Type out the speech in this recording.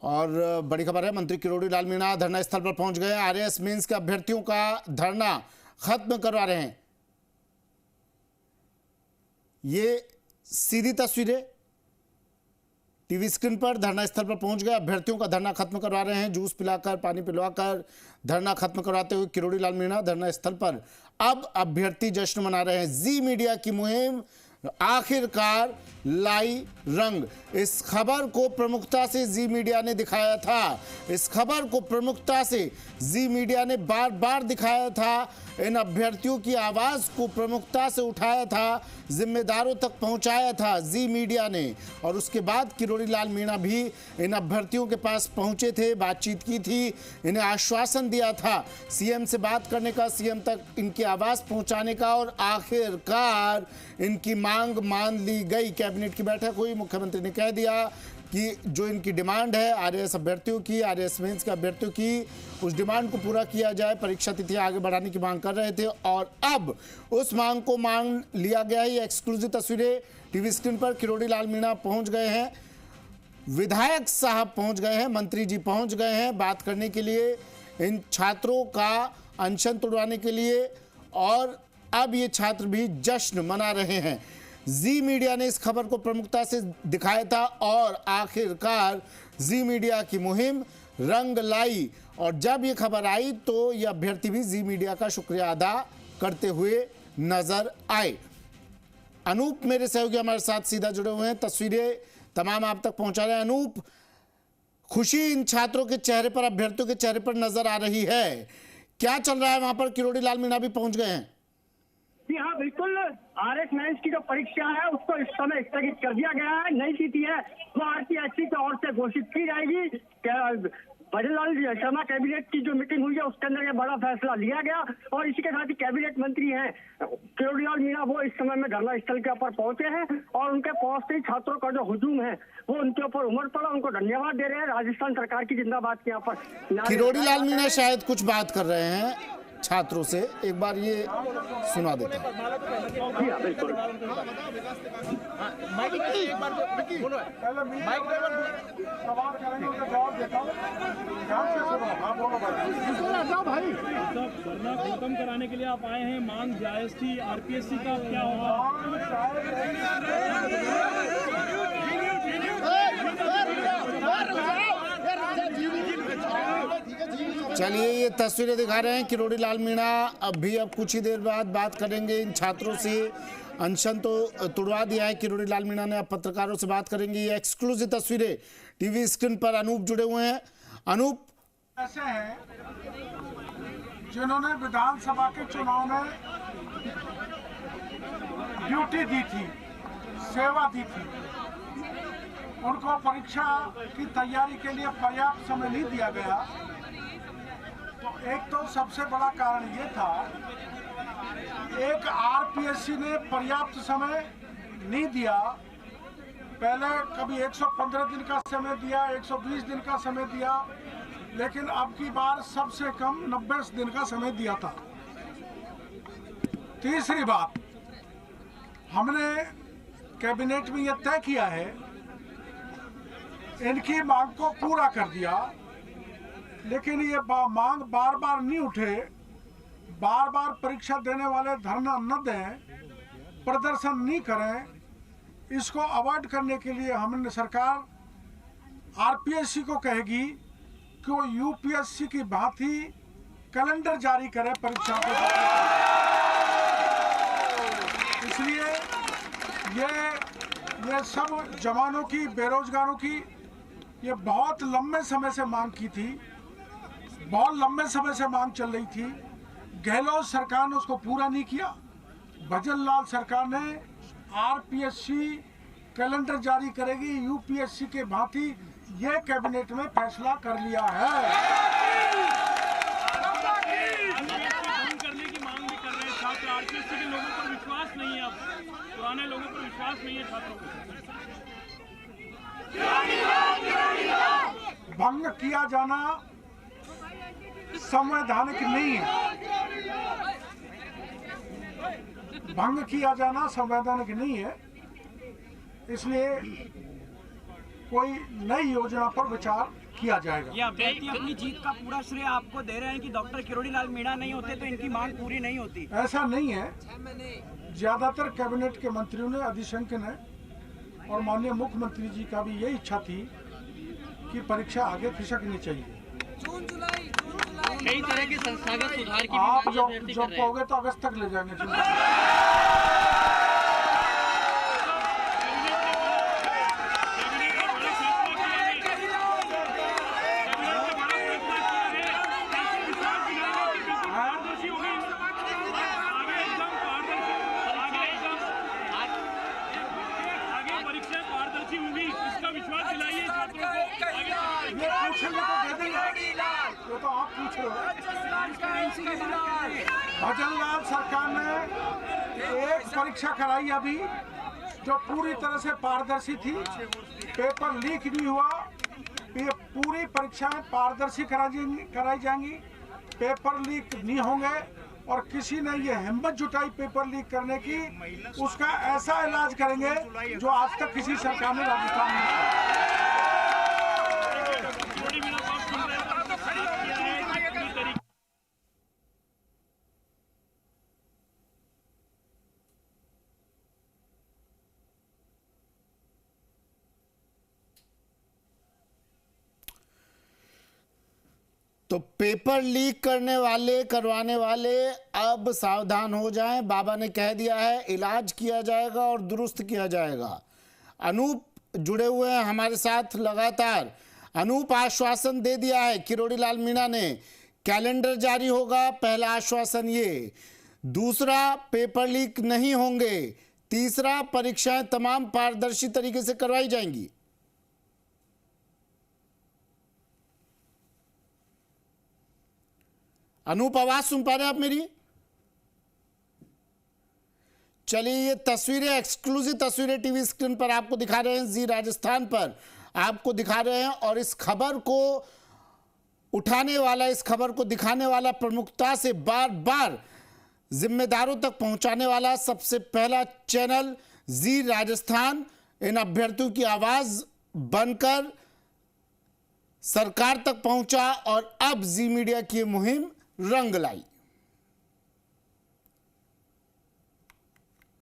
और बड़ी खबर है, मंत्री किरोड़ी लाल मीणा धरना स्थल पर पहुंच गए। आरएएस मेंस के अभ्यर्थियों का धरना खत्म करवा रहे हैं। ये सीधी तस्वीरें टीवी स्क्रीन पर धरना स्थल पर पहुंच गए। अभ्यर्थियों का धरना खत्म करवा रहे हैं। जूस पिलाकर, पानी पिलवाकर धरना खत्म करवाते हुए किरोड़ी लाल मीणा धरना स्थल पर अब अभ्यर्थी जश्न मना रहे हैं। जी मीडिया की मुहिम आखिरकार लाई रंग। इस खबर को प्रमुखता से जी मीडिया ने दिखाया था। इस खबर को प्रमुखता से जी मीडिया ने बार बार दिखाया था। इन अभ्यर्थियों की आवाज को प्रमुखता से उठाया था, जिम्मेदारों तक पहुंचाया था जी मीडिया ने। और उसके बाद किरोड़ी लाल मीणा भी इन अभ्यर्थियों के पास पहुंचे थे, बातचीत की थी, इन्हें आश्वासन दिया था सीएम से बात करने का, सीएम तक इनकी आवाज पहुंचाने का। और आखिरकार इनकी मांग मान ली गई। कैबिनेट की बैठक हुई, मुख्यमंत्री ने कह दिया कि जो इनकी डिमांड है आरएएस अभ्यर्थियों की, आरएएस मेंस के अभ्यर्थियों की, उस डिमांड को पूरा किया जाए। परीक्षा तिथि आगे बढ़ाने की मांग कर रहे थे और अब उस मांग को मान लिया गया है। ये एक्सक्लूसिव तस्वीरें टीवी स्क्रीन पर किरोड़ी लाल मीणा पहुंच गए हैं, विधायक साहब पहुंच गए हैं, मंत्री जी पहुंच गए हैं बात करने के लिए, इन छात्रों का अनशन तोड़वाने के लिए। और अब ये छात्र भी जश्न मना रहे हैं। जी मीडिया ने इस खबर को प्रमुखता से दिखाया था और आखिरकार जी मीडिया की मुहिम रंग लाई। और जब ये खबर आई तो ये अभ्यर्थी भी जी मीडिया का शुक्रिया अदा करते हुए नजर आए। अनूप मेरे सहयोगी हमारे साथ सीधा जुड़े हुए हैं, तस्वीरें तमाम आप तक पहुंचा रहे हैं। अनूप, खुशी इन छात्रों के चेहरे पर, अभ्यर्थियों के चेहरे पर नजर आ रही है। क्या चल रहा है वहां पर? किरोड़ी लाल मीणा भी पहुंच गए हैं। जी हाँ, बिल्कुल। आरएएस मेंस की जो परीक्षा है उसको इस समय स्थगित कर दिया गया है। नई तिथि है वो आरपीएससी की ओर से घोषित की जाएगी। भजनलाल शर्मा कैबिनेट की जो मीटिंग हुई है उसके अंदर ये बड़ा फैसला लिया गया। और इसी के साथ ही कैबिनेट मंत्री हैं किरोड़ी लाल मीणा, वो इस समय में धरना स्थल के ऊपर पहुंचे हैं और उनके पहुंचते ही छात्रों का जो हुजूम है वो उनके ऊपर उमड़ पड़ा। उनको धन्यवाद दे रहे हैं, राजस्थान सरकार की जिंदाबाद के यहाँ पर किरोड़ी लाल मीणा शायद कुछ बात कर रहे हैं छात्रों से, एक बार ये सुना देते हैं। धरना खत्म कराने के लिए आप आए हैं, मांग जायज थी, आरपीएससी का क्या होगा? चलिए, ये तस्वीरें दिखा रहे हैं किरोड़ी लाल मीणा। अभी अब कुछ ही देर बाद बात करेंगे इन छात्रों से। अनशन तो तुड़वा दिया है किरोड़ी लाल मीणा ने, अब पत्रकारों से बात करेंगे। ये एक्सक्लूसिव तस्वीरें टीवी स्क्रीन पर अनूप जुड़े हुए हैं। अनूप, ऐसे हैं जिन्होंने विधानसभा के चुनाव में ड्यूटी दी थी, सेवा दी थी, उनको परीक्षा की तैयारी के लिए पर्याप्त समय नहीं दिया गया। तो एक तो सबसे बड़ा कारण ये था, एक आरपीएससी ने पर्याप्त समय नहीं दिया। पहले कभी 115 दिन का समय दिया, 120 दिन का समय दिया, लेकिन अब की बार सबसे कम 90 दिन का समय दिया था। तीसरी बात, हमने कैबिनेट में यह तय किया है, इनकी मांग को पूरा कर दिया, लेकिन ये मांग बार बार नहीं उठे। बार बार परीक्षा देने वाले धरना न दें, प्रदर्शन नहीं करें, इसको अवॉइड करने के लिए हमने सरकार आरपीएससी को कहेगी कि वो यूपीएससी की भांति कैलेंडर जारी करे परीक्षा को। इसलिए ये सब जवानों की, बेरोजगारों की ये बहुत लंबे समय से मांग की थी, बहुत लंबे समय से मांग चल रही थी। गहलोत सरकार ने उसको पूरा नहीं किया। भजनलाल सरकार ने आरपीएससी कैलेंडर जारी करेगी यूपीएससी के भांति ये कैबिनेट में फैसला कर लिया है। करने की मांग भी कर रहे हैं छात्र। आरपीएससी के लोगों पर विश्वास नहीं है, अब पुराने लोगों पर विश्वास नहीं है छात्रों को। भंग किया जाना संवैधानिक नहीं है, भंग किया जाना संवैधानिक नहीं है। इसलिए कोई नई योजना पर विचार किया जाएगा। ये अभ्यर्थी अपनी जीत का पूरा श्रेय आपको दे रहे हैं कि डॉक्टर किरोड़ी लाल मीणा नहीं होते तो इनकी मांग पूरी नहीं होती। ऐसा नहीं है, ज्यादातर कैबिनेट के मंत्रियों ने, अधिशंक ने और माननीय मुख्यमंत्री जी का भी ये इच्छा थी कि परीक्षा आगे खिसकनी चाहिए। कई तरह के संस्थागत सुधार की आप भी जो अभ्यर्थी कर रहे हैं। कहोगे तो अगस्त तक ले जाएंगे। ये पूछेंगे तो दे देंगे, ये तो आप पूछ रहे हो। भजन लाल सरकार ने एक परीक्षा कराई अभी जो पूरी तरह से पारदर्शी थी, पेपर लीक नहीं हुआ, पूरी परीक्षाएं पारदर्शी कराई जाएंगी, पेपर लीक नहीं होंगे और किसी ने ये हिम्मत जुटाई पेपर लीक करने की, उसका ऐसा इलाज करेंगे जो आज तक किसी सरकार ने राजस्थान में किया। तो पेपर लीक करने वाले, करवाने वाले अब सावधान हो जाएं। बाबा ने कह दिया है इलाज किया जाएगा और दुरुस्त किया जाएगा। अनूप जुड़े हुए हैं हमारे साथ लगातार। अनूप, आश्वासन दे दिया है किरोड़ी लाल मीणा ने, कैलेंडर जारी होगा, पहला आश्वासन ये। दूसरा, पेपर लीक नहीं होंगे। तीसरा, परीक्षाएं तमाम पारदर्शी तरीके से करवाई जाएंगी। अनूप, आवाज सुन पा रहे हैं आप मेरी? चलिए, ये तस्वीरें, एक्सक्लूसिव तस्वीरें टीवी स्क्रीन पर आपको दिखा रहे हैं, जी राजस्थान पर आपको दिखा रहे हैं। और इस खबर को उठाने वाला, इस खबर को दिखाने वाला, प्रमुखता से बार बार जिम्मेदारों तक पहुंचाने वाला सबसे पहला चैनल जी राजस्थान इन अभ्यर्थियों की आवाज बनकर सरकार तक पहुंचा और अब जी मीडिया की मुहिम रंग लाई।